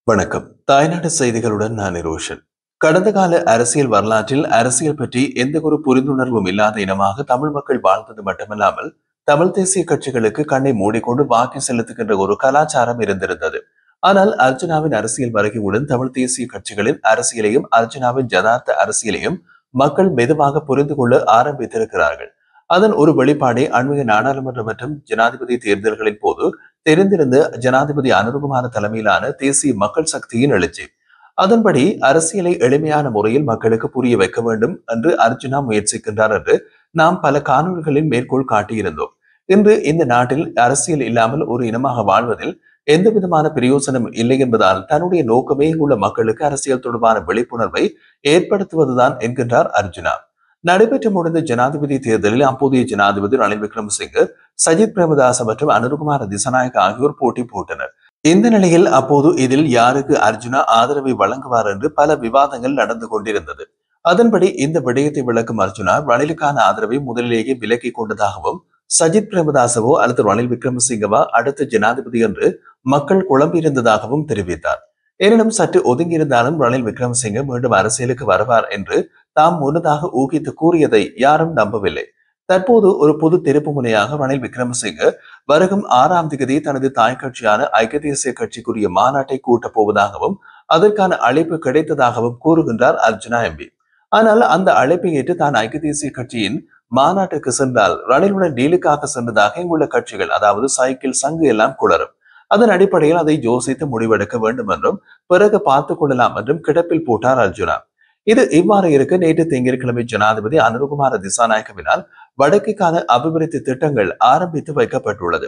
வணக்கம். தாய்நாடு செய்திகளுடன் நான் நிரோஷன். கடந்த கால அரசியல் வரலாற்றில் அரசியல் பற்றி எந்த ஒரு புரிந்துணர்வும் இல்லாத இனமாக தமிழ் மக்கள் வாழ்ந்தது மட்டுமல்லாமல், தமிழ் தேசிய கட்சிகளுக்கு கண்ணை மூடிக்கொண்டு வாக்கு செலுத்துகின்ற ஒரு கலாச்சாரம் இருந்திருந்தது. ஆனால் அர்ஜுனாவின் அரசியல் வருகையுடன் தமிழ் தேசிய கட்சிகளின் அரசியலையும் அர்ஜுனாவின் யதார்த்த அரசியலையும் மக்கள் மெதுவாக புரிந்து கொள்ள ஆரம்பித்திருக்கிறார்கள். அதன் ஒரு வெளிப்பாடே அண்மைய நாடாளுமன்ற மற்றும் ஜனாதிபதி தேர்தல்களின் போது தெரிந்திருந்த ஜனாதிபதி அனுருகுமார தலைமையிலான தேசிய மக்கள் சக்தியின் எழுச்சி. அதன்படி அரசியலை எளிமையான முறையில் மக்களுக்கு புரிய வைக்க வேண்டும் என்று அர்ஜுனா முயற்சிக்கின்றார் என்று நாம் பல காணொலிகளில் மேற்கோள் காட்டியிருந்தோம். இன்று இந்த நாட்டில் அரசியல் இல்லாமல் ஒரு இனமாக வாழ்வதில் எந்த விதமான பிரயோசனம் இல்லை என்பதால் தன்னுடைய நோக்கமே உள்ள மக்களுக்கு அரசியல் தொடர்பான விழிப்புணர்வை ஏற்படுத்துவதுதான் என்கின்றார் அர்ஜுனா. நடைபெற்று முடிந்த ஜனாதிபதி தேர்தலில் அப்போதைய ஜனாதிபதி ரணில் விக்ரமசிங்கே, சஜித் பிரேமதாச மற்றும் அனுருகுமார திசாநாயக்க ஆகியோர் போட்டி போட்டனர். இந்த நிலையில் அப்போது இதில் யாருக்கு அர்ஜுனா ஆதரவை வழங்குவார் என்று பல விவாதங்கள் நடந்து கொண்டிருந்தது. அதன்படி இந்த விடயத்தை விளக்கும் அர்ஜுனா ரணிலுக்கான ஆதரவை முதலிலேயே விலக்கிக் கொண்டதாகவும், சஜித் பிரேமதாசவோ அல்லது ரணில் விக்ரமசிங்கவா அடுத்த ஜனாதிபதி என்று மக்கள் குழம்பியிருந்ததாகவும் தெரிவித்தார். எனினும் சற்று ஒதுங்கியிருந்தாலும் ரணில் விக்ரமசிங்கே மீண்டும் அரசியலுக்கு வருவார் என்று தாம் முன்னதாக ஊகித்து கூறியதை யாரும் நம்பவில்லை. தற்போது ஒரு புது திருப்பு முனையாக ரணில் விக்ரமசிங்கே வருகும் 6ஆம் தேதி தனது தாய் கட்சியான ஐக்கிய தேசிய கட்சிக்குரிய மாநாட்டை கூட்டப் போவதாகவும் அதற்கான அழைப்பு கிடைத்ததாகவும் கூறுகின்றார் அர்ஜுனா எம்பி. ஆனால் அந்த அழைப்பை ஏற்று தான் ஐக்கிய தேசிய கட்சியின் மாநாட்டுக்கு சென்றால் ரணிலுடன் டீலுக்காக சென்றதாக இங்குள்ள கட்சிகள், அதாவது சைக்கிள் சங்கு எல்லாம் குளரும். அதன் அடிப்படையில் அதை யோசித்து முடிவெடுக்க வேண்டும் என்றும் பிறகு பார்த்துக் கொள்ளலாம் என்றும் கிடப்பில் போட்டார் அர்ஜுனா. இது இவ்வாறு இருக்க நேற்று திங்கட்கிழமை ஜனாதிபதி அனுருகுமார திசாநாயக்கவினால் வடக்குக்கான அபிவிருத்தி திட்டங்கள் ஆரம்பித்து வைக்கப்பட்டுள்ளது.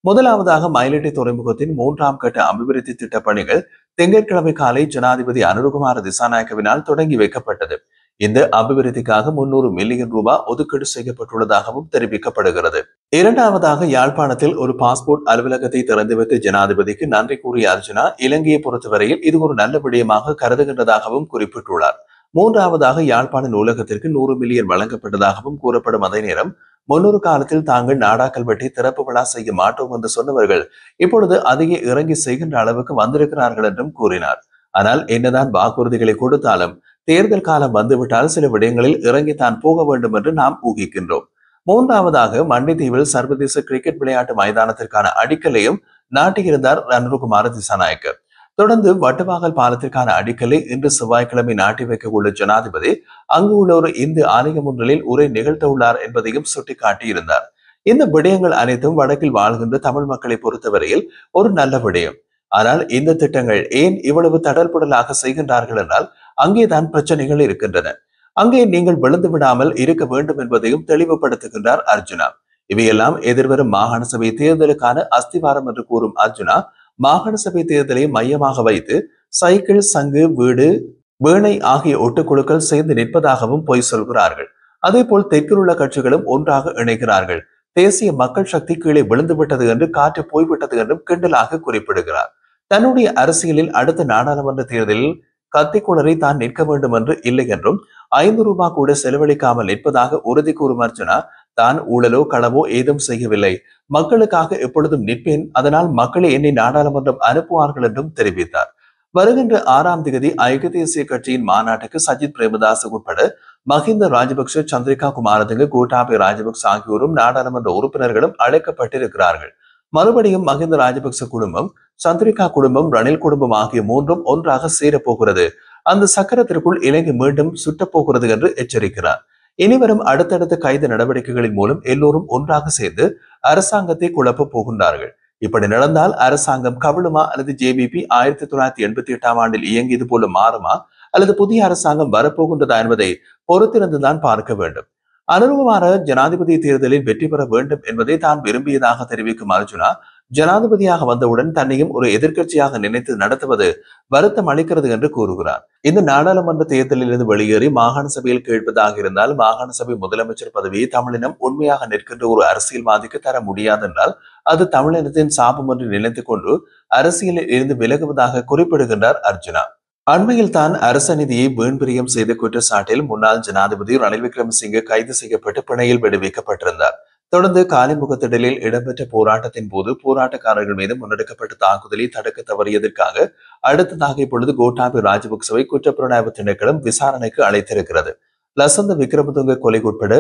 முதலாவதாக மயிலிட்டி துறைமுகத்தின் 3ஆம் கட்ட அபிவிருத்தி திட்ட பணிகள் திங்கட்கிழமை காலை ஜனாதிபதி அனுருகுமார திசாநாயக்கவினால் தொடங்கி வைக்கப்பட்டது. இந்த அபிவிருத்திக்காக 300 மில்லியன் ரூபாய் ஒதுக்கீடு செய்யப்பட்டுள்ளதாகவும் தெரிவிக்கப்படுகிறது. இரண்டாவதாக யாழ்ப்பாணத்தில் ஒரு பாஸ்போர்ட் அலுவலகத்தை திறந்து வைத்த ஜனாதிபதிக்கு நன்றி கூறிய அர்ஜுனா, இலங்கையை பொறுத்தவரையில் இது ஒரு நல்ல விடயமாக கருதுகின்றதாகவும் குறிப்பிட்டுள்ளார். மூன்றாவதாக யாழ்ப்பாண நூலகத்திற்கு 100 மில்லியன் வழங்கப்பட்டதாகவும் கூறப்படும் அதே நேரம், முன்னொரு காலத்தில் தாங்கள் நாடாக்கல் வெட்டி திறப்பு விழா செய்ய மாட்டோம் என்று சொன்னவர்கள் இப்பொழுது அதையே இறங்கி செய்கின்ற அளவுக்கு வந்திருக்கிறார்கள் என்றும் கூறினார். ஆனால் என்னதான் வாக்குறுதிகளை கொடுத்தாலும் தேர்தல் காலம் வந்துவிட்டால் சில விடயங்களில் இறங்கித்தான் போக வேண்டும் என்று நாம் ஊகிக்கின்றோம். மூன்றாவதாக மண்டிதீவில் சர்வதேச கிரிக்கெட் விளையாட்டு மைதானத்திற்கான அடிக்கலையும் நாட்டியிருந்தார் அனுருகுமார திசாநாயக்க. தொடர்ந்து வட்டுவாகல் பாலத்திற்கான அடிக்கலை இன்று செவ்வாய்க்கிழமை நாட்டி வைக்க உள்ள ஜனாதிபதி அங்கு உள்ள ஒரு இந்து ஆலயம் ஒன்றில் உரை நிகழ்த்த உள்ளார் என்பதையும் சுட்டிக்காட்டியிருந்தார். இந்த விடயங்கள் அனைத்தும் வடக்கில் வாழ்கின்ற தமிழ் மக்களை பொறுத்தவரையில் ஒரு நல்ல விடயம். ஆனால் இந்த திட்டங்கள் ஏன் இவ்வளவு தடல்புடலாக செய்கின்றார்கள் என்றால் அங்கேதான் பிரச்சனைகள் இருக்கின்றன. அங்கே நீங்கள் விழுந்து விடாமல் இருக்க வேண்டும் என்பதையும் தெளிவுபடுத்துகின்றார் அர்ஜுனா. இவையெல்லாம் எதிர்வரும் மாகாண சபை தேர்தலுக்கான அஸ்திவாரம் என்று கூறும் அர்ஜுனா, மாகாண சபை தேர்தலை மையமாக வைத்து சைக்கிள் சங்கு வீடு வீணை ஆகிய ஒட்டுக்குழுக்கள் சேர்ந்து நிற்பதாகவும் பொய் சொல்கிறார்கள். அதே போல் தெற்கில் உள்ள கட்சிகளும் ஒன்றாக இணைகிறார்கள். தேசிய மக்கள் சக்தி கீழே விழுந்து விட்டது என்று காற்று போய்விட்டது என்றும் கிண்டலாக குறிப்பிடுகிறார். தன்னுடைய அரசியலில் அடுத்த நாடாளுமன்ற தேர்தலில் கத்திக்குளரை தான் நிற்க வேண்டும் என்று இல்லை என்றும் 5 ரூபாய் கூட செலவழிக்காமல் நிற்பதாக உறுதி கூறும் அர்ஜுனா, தான் ஊழலோ களவோ ஏதும் செய்யவில்லை, மக்களுக்காக எப்பொழுதும் நிற்பேன், அதனால் மக்களே என்னை நாடாளுமன்றம் அனுப்புவார்கள் என்றும் தெரிவித்தார். வருகின்ற 6ஆம் தேதி ஐக்கிய தேசிய கட்சியின் மாநாட்டுக்கு சஜித் பிரேமதாஸ் உட்பட மஹிந்த ராஜபக்ஷ, சந்திரிகா குமாரதுங்க, கோட்டாபய ராஜபக்ஷ ஆகியோரும் நாடாளுமன்ற உறுப்பினர்களும் அழைக்கப்பட்டிருக்கிறார்கள். மறுபடியும் மஹிந்த ராஜபக்ச குடும்பம், சந்திரிகா குடும்பம், ரணில் குடும்பம் ஆகிய மூன்றும் ஒன்றாக சேரப்போகிறது. அந்த சக்கரத்திற்குள் இலங்கை மீண்டும் சுட்டப்போகிறது என்று எச்சரிக்கிறார். இனிவரும் அடுத்தடுத்த கைது நடவடிக்கைகளின் மூலம் எல்லோரும் ஒன்றாக சேர்ந்து அரசாங்கத்தை குழப்ப போகின்றார்கள். இப்படி நடந்தால் அரசாங்கம் கவிழுமா அல்லது ஜேவிபி 1988ஆம் ஆண்டில் இயங்கியது போல மாறுமா அல்லது புதிய அரசாங்கம் வரப்போகின்றதா என்பதை பொறுத்திருந்துதான் பார்க்க வேண்டும். அனுருகுமார ஜனாதிபதி தேர்தலில் வெற்றி பெற வேண்டும் என்பதை தான் விரும்பியதாக தெரிவிக்கும் அர்ஜுனா, ஜனாதிபதியாக வந்தவுடன் தன்னையும் ஒரு எதிர்க்கட்சியாக நினைத்து நடத்துவது வருத்தம் அளிக்கிறது என்று கூறுகிறார். இந்த நாடாளுமன்ற தேர்தலில் இருந்து வெளியேறி மாகாண சபையில் கேட்பதாக இருந்தால் மாகாண சபை முதலமைச்சர் பதவியை தமிழினம் உண்மையாக நிற்கின்ற ஒரு அரசியல்வாதிக்கு தர முடியாது என்றால் அது தமிழினத்தின் சாபம் என்று நினைத்துக் கொண்டு அரசியலில் இருந்து விலகுவதாக குறிப்பிடுகின்றார் அர்ஜுனா. அண்மையில் தான் அரச நிதியை வீண்பிரியம் செய்த குற்றச்சாட்டில் முன்னாள் ஜனாதிபதி ரணில் விக்ரமசிங்கே கைது செய்யப்பட்டு பிணையில் விடுவிக்கப்பட்டிருந்தார். தொடர்ந்து காலிமுகத்திடலில் இடம்பெற்ற போராட்டத்தின் போது போராட்டக்காரர்கள் மீது முன்னெடுக்கப்பட்ட தாக்குதலை தடுக்க தவறியதற்காக அடுத்ததாக இப்பொழுது கோட்டாபய ராஜபக்சவை குற்றப்புலனாய்வு திணைக்களம் விசாரணைக்கு அழைத்திருக்கிறது. லசந்த விக்ரமதுங்க கொலை உட்பட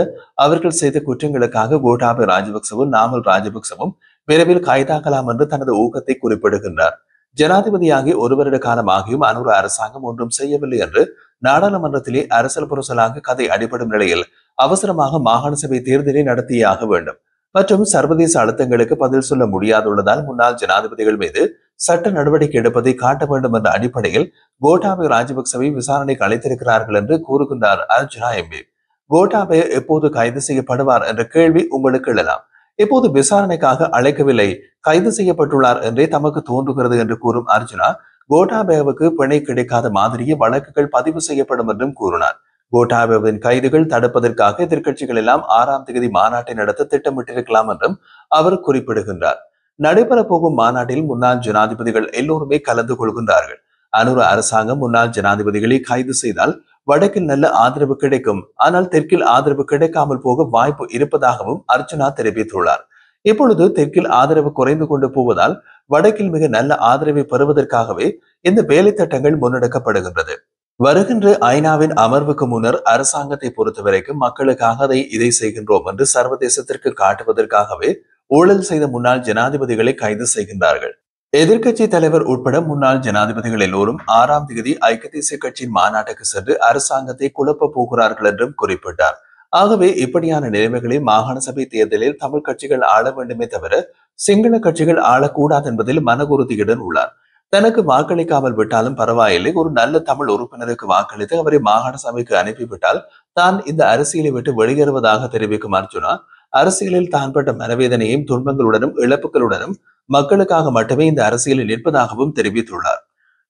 அவர்கள் செய்த குற்றங்களுக்காக கோட்டாபய ராஜபக்சவும் நாமல் ராஜபக்சவும் விரைவில் கைதாகலாம் என்று தனது ஊகத்தை குறிப்பிடுகின்றார். ஜனாதிபதியாகி ஒரு வருட காலமாகியும் அனுர அரசாங்கம் ஒன்றும் செய்யவில்லை என்று நாடாளுமன்றத்திலே அரசியல் புரசலாக கதை அடிபடும் நிலையில் அவசரமாக மாகாண சபை தேர்தலை நடத்தியே ஆக வேண்டும் மற்றும் சர்வதேச அழுத்தங்களுக்கு பதில் சொல்ல முடியாதுள்ளதால் முன்னாள் ஜனாதிபதிகள் மீது சட்ட நடவடிக்கை எடுப்பதை காட்ட வேண்டும் என்ற அடிப்படையில் கோட்டாபய ராஜபக்சவை விசாரணைக்கு அழைத்திருக்கிறார்கள் என்று கூறுகின்றார் அர்ஜுனா எம்பி. கோட்டாபய எப்போது கைது செய்யப்படுவார் என்ற கேள்வி உங்களுக்கு எழலாம். இப்போது விசாரணைக்காக அழைக்கவில்லை, கைது செய்யப்பட்டுள்ளார் என்றே தமக்கு தோன்றுகிறது என்று கூறும் அர்ஜுனா, கோட்டாபயவுக்கு பிணை கிடைக்காத மாதிரியே வழக்குகள் பதிவு செய்யப்படும் என்றும் கூறினார். கோட்டாபயவின் கைதுகள் தடுப்பதற்காக எதிர்க்கட்சிகள் எல்லாம் 6ஆம் தேதி மாநாட்டை நடத்த திட்டமிட்டிருக்கலாம் என்றும் அவர் குறிப்பிடுகின்றார். நடைபெற போகும் மாநாட்டில் முன்னாள் ஜனாதிபதிகள் எல்லோருமே கலந்து கொள்கின்றார்கள். அனுர அரசாங்கம் முன்னாள் ஜனாதிபதிகளை கைது செய்தால் வடக்கில் நல்ல ஆதரவு கிடைக்கும், ஆனால் தெற்கில் ஆதரவு கிடைக்காமல் போக வாய்ப்பு இருப்பதாகவும் அர்ஜுனா தெரிவித்துள்ளார். இப்பொழுது தெற்கில் ஆதரவு குறைந்து கொண்டு போவதால் வடக்கில் மிக நல்ல ஆதரவை பெறுவதற்காகவே இந்த வேலை திட்டங்கள் முன்னெடுக்கப்படுகின்றது. வருகின்ற ஐநாவின் அமர்வுக்கு முன்னர் அரசாங்கத்தை பொறுத்தவரைக்கும் மக்களுக்காக இதை செய்கின்றோம் என்று சர்வதேசத்திற்கு காட்டுவதற்காகவே ஊழல் செய்த முன்னாள் ஜனாதிபதிகளை கைது செய்கின்றார்கள். எதிர்க்கட்சி தலைவர் உட்பட முன்னாள் ஜனாதிபதிகள் எல்லோரும் 6ஆம் தேதி ஐக்கிய தேசிய கட்சியின் மாநாட்டுக்கு சென்று அரசாங்கத்தை குழப்ப போகிறார்கள் என்றும் குறிப்பிட்டார். ஆகவே இப்படியான நிலைமைகளில் மாகாண சபை தேர்தலில் தமிழ் கட்சிகள் ஆள வேண்டுமே தவிர சிங்கள கட்சிகள் ஆளக்கூடாது என்பதில் மனகுறுதியுடன் உள்ளார். தனக்கு வாக்களிக்காமல் விட்டாலும் பரவாயில்லை, ஒரு நல்ல தமிழ் உறுப்பினருக்கு வாக்களித்து அவரை மாகாண சபைக்கு அனுப்பிவிட்டால் தான் இந்த அரசியலை விட்டு வெளியேறுவதாக தெரிவிக்கும் அர்ஜுனா, அரசியலில் தான் பட்ட மனவேதனையும் துன்பங்களுடனும் இழப்புகளுடனும் மக்களுக்காக மட்டுமே இந்த அரசியலில் நிற்பதாகவும் தெரிவித்துள்ளார்.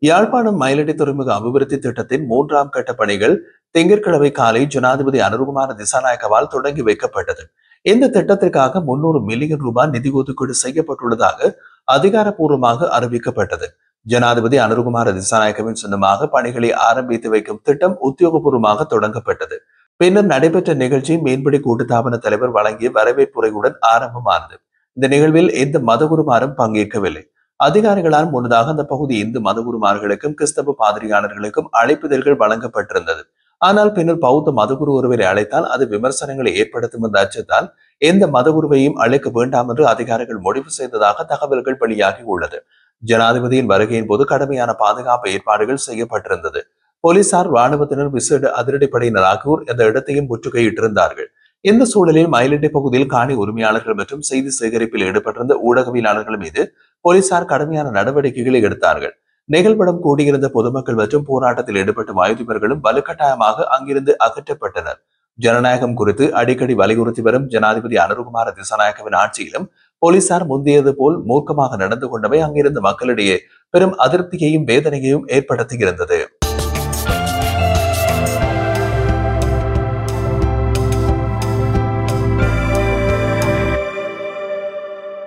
யாழ்ப்பாணம் மயிலடி துறைமுக அபிவிருத்தி திட்டத்தின் 3ஆம் கட்ட பணிகள் திங்கட்கிழமை காலை ஜனாதிபதி அனுருகுமார திசாநாயக்கவால் தொடங்கி வைக்கப்பட்டது. இந்த திட்டத்திற்காக 300 மில்லியன் ரூபாய் நிதி ஒதுக்கீடு செய்யப்பட்டுள்ளதாக அதிகாரப்பூர்வமாக அறிவிக்கப்பட்டது. ஜனாதிபதி அனுருகுமார திசாநாயக்கவின் சொந்தமாக பணிகளை ஆரம்பித்து வைக்கும் திட்டம் உத்தியோகபூர்வமாக தொடங்கப்பட்டது. பின்னர் நடைபெற்ற நிகழ்ச்சி மீன்பிடி கூட்டுத்தாபன தலைவர் வழங்கிய வரவேற்புரையுடன் ஆரம்பமானது. இந்த நிகழ்வில் எந்த மதகுருமாரும் பங்கேற்கவில்லை. அதிகாரிகளால் முன்னதாக அந்த பகுதி இந்து மதகுருமார்களுக்கும் கிறிஸ்தவ பாதிரியாளர்களுக்கும் அழைப்பிதழ்கள் வழங்கப்பட்டிருந்தது. ஆனால் பின்னர் பௌத்த மதகுரு ஒருவரை அழைத்தால் அது விமர்சனங்களை ஏற்படுத்தும் என்ற அச்சத்தால் எந்த மதகுருவையும் அழைக்க வேண்டாம் என்று அதிகாரிகள் முடிவு செய்ததாக தகவல்கள் வெளியாகி உள்ளது. ஜனாதிபதியின் வருகையின் போது கடுமையான பாதுகாப்பு ஏற்பாடுகள் செய்யப்பட்டிருந்தது. போலீசார், ராணுவத்தினர், விசேட அதிரடிப்படையினர் ஆகியோர் இந்த இடத்தையும் முற்றுகையிட்டிருந்தார்கள். இந்த சூழலில் மயிலட்டி பகுதியில் காணி உரிமையாளர்கள் மற்றும் செய்தி சேகரிப்பில் ஈடுபட்டிருந்த ஊடகவியலாளர்கள் மீது போலீசார் கடுமையான நடவடிக்கைகளை எடுத்தார்கள். நிகழ்விடம் கூடியிருந்த பொதுமக்கள் மற்றும் போராட்டத்தில் ஈடுபட்ட வயோதிபர்களும் வலுக்கட்டாயமாக அங்கிருந்து அகற்றப்பட்டனர். ஜனநாயகம் குறித்து அடிக்கடி வலியுறுத்தி வரும் ஜனாதிபதி அனுருகுமார திசாநாயக்கவின் ஆட்சியிலும் போலீசார் முந்தியது போல் மூர்க்கமாக நடந்து கொண்டவை அங்கிருந்த மக்களிடையே பெரும் அதிருப்தியையும் வேதனையையும் ஏற்படுத்தியிருந்தது.